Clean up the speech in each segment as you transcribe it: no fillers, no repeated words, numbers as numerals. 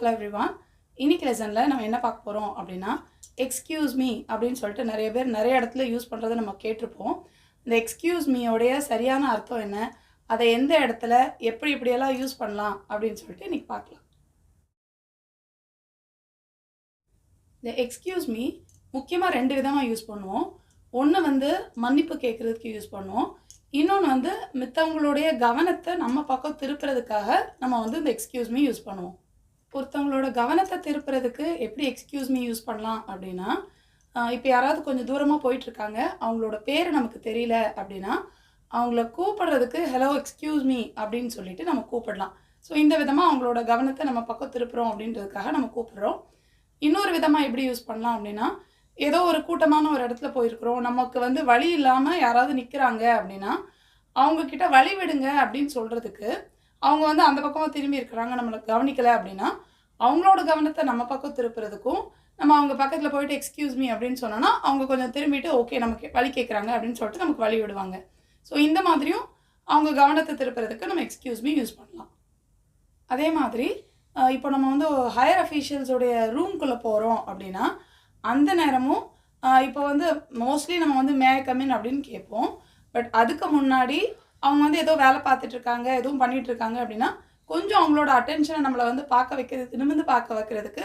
Hello everyone. இன்னைக்கு லெசனில் நம்ம என்ன பார்க்க போகிறோம் அப்படின்னா, எக்ஸ்கியூஸ் மீ அப்படின்னு சொல்லிட்டு நிறைய பேர் நிறைய இடத்துல யூஸ் பண்ணுறதை நம்ம கேட்டிருப்போம். இந்த எக்ஸ்கியூஸ் மீயோடைய சரியான அர்த்தம் என்ன, அதை எந்த இடத்துல எப்படி இப்படியெல்லாம் யூஸ் பண்ணலாம் அப்படின்னு சொல்லிட்டு இன்னைக்கு பார்க்கலாம். இந்த எக்ஸ்கியூஸ் மீ முக்கியமாக 2 விதமாக யூஸ் பண்ணுவோம். ஒன்று மன்னிப்பு கேட்குறதுக்கு யூஸ் பண்ணுவோம். இன்னொன்று மித்தவங்களுடைய கவனத்தை நம்ம பக்கம் திருப்புறதுக்காக நம்ம இந்த எக்ஸ்கியூஸ் மீ யூஸ் பண்ணுவோம். ஒருத்தவங்களோட கவனத்தை திருப்புறதுக்கு எப்படி எக்ஸ்கியூஸ் மீ யூஸ் பண்ணலாம் அப்படின்னா, இப்போ யாராவது கொஞ்சம் தூரமாக போயிட்டுருக்காங்க, அவங்களோட பேர் நமக்கு தெரியல அப்படின்னா, அவங்கள கூப்பிடுறதுக்கு ஹலோ எக்ஸ்கியூஸ் மீ அப்படின்னு சொல்லிட்டு நம்ம கூப்பிடலாம். ஸோ இந்த விதமாக அவங்களோட கவனத்தை நம்ம பக்கம் திருப்புறோம் அப்படின்றதுக்காக நம்ம கூப்பிடுறோம். இன்னொரு விதமாக எப்படி யூஸ் பண்ணலாம் அப்படின்னா, ஏதோ ஒரு கூட்டமான ஒரு இடத்துல போயிருக்கிறோம், நமக்கு வழி இல்லாமல் யாராவது நிற்கிறாங்க அப்படின்னா, அவங்கக்கிட்ட வழி விடுங்க அப்படின்னு சொல்கிறதுக்கு, அவங்க அந்த பக்கமாக திரும்பி இருக்கிறாங்க, நம்மளை கவனிக்கலை அப்படின்னா, அவங்களோட கவனத்தை நம்ம பக்கம் திருப்புறதுக்கும், நம்ம அவங்க பக்கத்தில் போயிட்டு எக்ஸ்கியூஸ் மீ அப்படின்னு சொன்னோன்னா, அவங்க கொஞ்சம் திரும்பிட்டு ஓகே நமக்கு வழி கேட்குறாங்க அப்படின்னு சொல்லிட்டு நமக்கு வழி விடுவாங்க. ஸோ இந்த மாதிரியும் அவங்க கவனத்தை திருப்புறதுக்கு நம்ம எக்ஸ்கியூஸ் மீ யூஸ் பண்ணலாம். அதே மாதிரி இப்போ நம்ம ஹையர் அஃபீஷியல்ஸோடைய ரூம்குள்ளே போகிறோம் அப்படின்னா, அந்த நேரமும் இப்போ மோஸ்ட்லி நம்ம மே ஐ கம் இன் அப்படின்னு கேட்போம். பட் அதுக்கு முன்னாடி அவங்க ஏதோ வேலை பார்த்துட்ருக்காங்க, எதுவும் பண்ணிகிட்ருக்காங்க அப்படின்னா, கொஞ்சம் அவங்களோட அட்டென்ஷனை நம்மளை பார்க்க வைக்கிறதுக்கு, நிமிர்ந்து பார்க்க வைக்கிறதுக்கு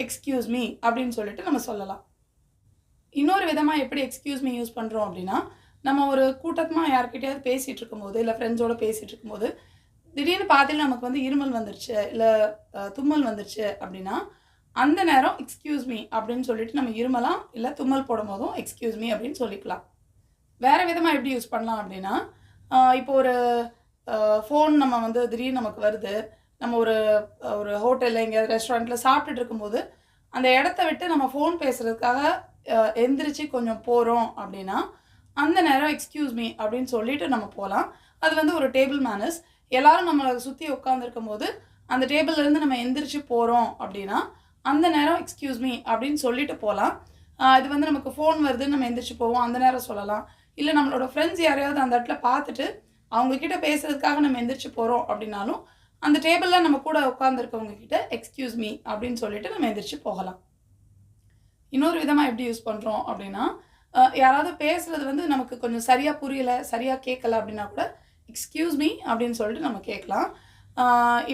எக்ஸ்கியூஸ் மீ அப்படின்னு சொல்லிட்டு நம்ம சொல்லலாம். இன்னொரு விதமாக எப்படி எக்ஸ்கியூஸ் மீ யூஸ் பண்ணுறோம் அப்படின்னா, நம்ம ஒரு கூட்டமாக யார்கிட்டயாவது பேசிகிட்டு இருக்கும்போது, இல்லை ஃப்ரெண்ட்ஸோடு பேசிகிட்டு இருக்கும்போது, திடீர்னு பாதியில் நமக்கு இருமல் வந்துருச்சு, இல்லை தும்மல் வந்துருச்சு அப்படின்னா, அந்த நேரம் எக்ஸ்கியூஸ் மீ அப்படின்னு சொல்லிட்டு நம்ம இருமலாம், இல்லை தும்மல் போடும் போதும் எக்ஸ்கியூஸ் மீ அப்படின்னு சொல்லிக்கலாம். வேறு விதமாக எப்படி யூஸ் பண்ணலாம் அப்படின்னா, இப்போ ஒரு ஃபோன் நம்ம திடீர்னு நமக்கு வருது, நம்ம ஒரு ஒரு ஹோட்டலில் எங்கேயாவது ரெஸ்டாரண்ட்டில் சாப்பிட்டுட்டு இருக்கும்போது, அந்த இடத்த விட்டு நம்ம ஃபோன் பேசுகிறதுக்காக எந்திரிச்சு கொஞ்சம் போகிறோம் அப்படின்னா, அந்த நேரம் எக்ஸ்கியூஸ் மீ அப்படின்னு சொல்லிட்டு நம்ம போகலாம். அது ஒரு டேபிள் மேனர்ஸ். எல்லோரும் நம்மளை சுற்றி உட்காந்துருக்கும் போது அந்த டேபிள்லேருந்து நம்ம எந்திரிச்சு போகிறோம் அப்படின்னா, அந்த நேரம் எக்ஸ்கியூஸ் மீ அப்படின்னு சொல்லிட்டு போகலாம். இது நமக்கு ஃபோன் வருதுன்னு நம்ம எந்திரிச்சு போவோம், அந்த நேரம் சொல்லலாம். இல்லை நம்மளோட ஃப்ரெண்ட்ஸ் யாரையாவது அந்த இடத்துல பார்த்துட்டு அவங்கக்கிட்ட பேசுகிறதுக்காக நம்ம எந்திரிச்சு போகிறோம் அப்படின்னாலும், அந்த டேபிளில் நம்ம கூட உட்காந்துருக்கவங்க கிட்ட எக்ஸ்கியூஸ் மீ அப்படின்னு சொல்லிட்டு நம்ம எந்திரிச்சு போகலாம். இன்னொரு விதமாக எப்படி யூஸ் பண்ணுறோம் அப்படின்னா, யாராவது பேசுகிறது நமக்கு கொஞ்சம் சரியாக புரியலை, சரியாக கேட்கலை அப்படின்னா கூட எக்ஸ்கியூஸ் மீ அப்படின்னு சொல்லிட்டு நம்ம கேட்கலாம்.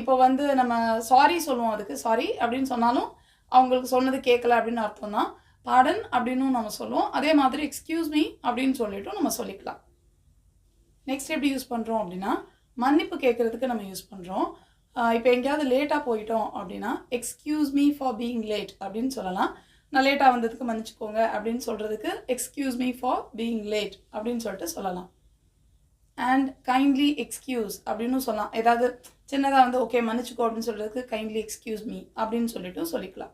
இப்போ நம்ம சாரி சொல்லுவோம், அதுக்கு சாரி அப்படின்னு சொன்னாலும் அவங்களுக்கு சொன்னது கேட்கல அப்படின்னு அர்த்தம் தான். பாடன் அப்படின்னு நம்ம சொல்லுவோம். அதே மாதிரி எக்ஸ்கியூஸ் மீ அப்படின்னு சொல்லிட்டும் நம்ம சொல்லிக்கலாம். நெக்ஸ்ட் எப்படி யூஸ் பண்ணுறோம் அப்படின்னா, மன்னிப்பு கேட்குறதுக்கு நம்ம யூஸ் பண்ணுறோம். இப்போ எங்கேயாவது லேட்டாக போயிட்டோம் அப்படின்னா, excuse me for being late அப்படின்னு சொல்லலாம். நான் லேட்டாக வந்ததுக்கு மன்னிச்சுக்கோங்க அப்படின்னு சொல்கிறதுக்கு excuse me for being late அப்படின்னு சொல்லிட்டு சொல்லலாம். அண்ட் கைண்ட்லி எக்ஸ்கியூஸ் அப்படின்னு சொல்லலாம். ஏதாவது சின்னதாக ஓகே மன்னிச்சுக்கோ அப்படின்னு சொல்கிறதுக்கு கைண்ட்லி எக்ஸ்கியூஸ் மீ அப்படின்னு சொல்லிட்டு சொல்லிக்கலாம்.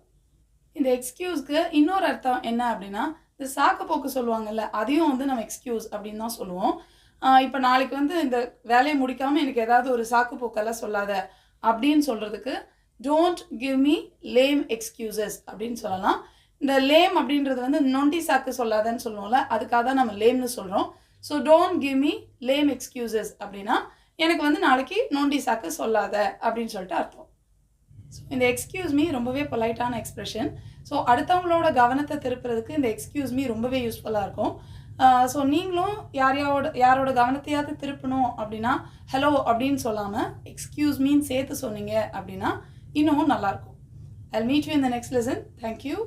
இந்த எக்ஸ்கியூஸ்க்கு இன்னொரு அர்த்தம் என்ன அப்படின்னா, இந்த சாக்கு போக்கு சொல்லுவாங்கல்ல, அதையும் நம்ம எக்ஸ்கியூஸ் அப்படின்னு தான் சொல்லுவோம். இப்போ நாளைக்கு இந்த வேலையை முடிக்காமல் எனக்கு ஏதாவது ஒரு சாக்கு போக்கெல்லாம் சொல்லாத அப்படின்னு சொல்கிறதுக்கு don't give me lame excuses அப்படின்னு சொல்லலாம். இந்த லேம் அப்படின்றது நொண்டி சாக்கு சொல்லாதன்னு சொல்லுவோம்ல, அதுக்காக தான் நம்ம லேம்னு சொல்கிறோம். So don't give me lame excuses அப்படின்னா, எனக்கு நாளைக்கு நொண்டி சாக்கு சொல்லாத அப்படின்னு சொல்லிட்டு அர்த்தம். ஸோ இந்த எக்ஸ்கியூஸ் மீ ரொம்பவே பொலைட்டான எக்ஸ்ப்ரெஷன். ஸோ அடுத்தவங்களோட கவனத்தை திருப்புறதுக்கு இந்த எக்ஸ்கியூஸ் மீ ரொம்பவே யூஸ்ஃபுல்லாக இருக்கும். ஸோ நீங்களும் யாரோட கவனத்தையாவது திருப்பணும் அப்படின்னா, ஹலோ அப்படின்னு சொல்லாமல் எக்ஸ்கியூஸ் மீன்னு சேர்த்து சொன்னீங்க அப்படின்னா இன்னமும் நல்லாயிருக்கும். I'll meet you in the next lesson. Thank you.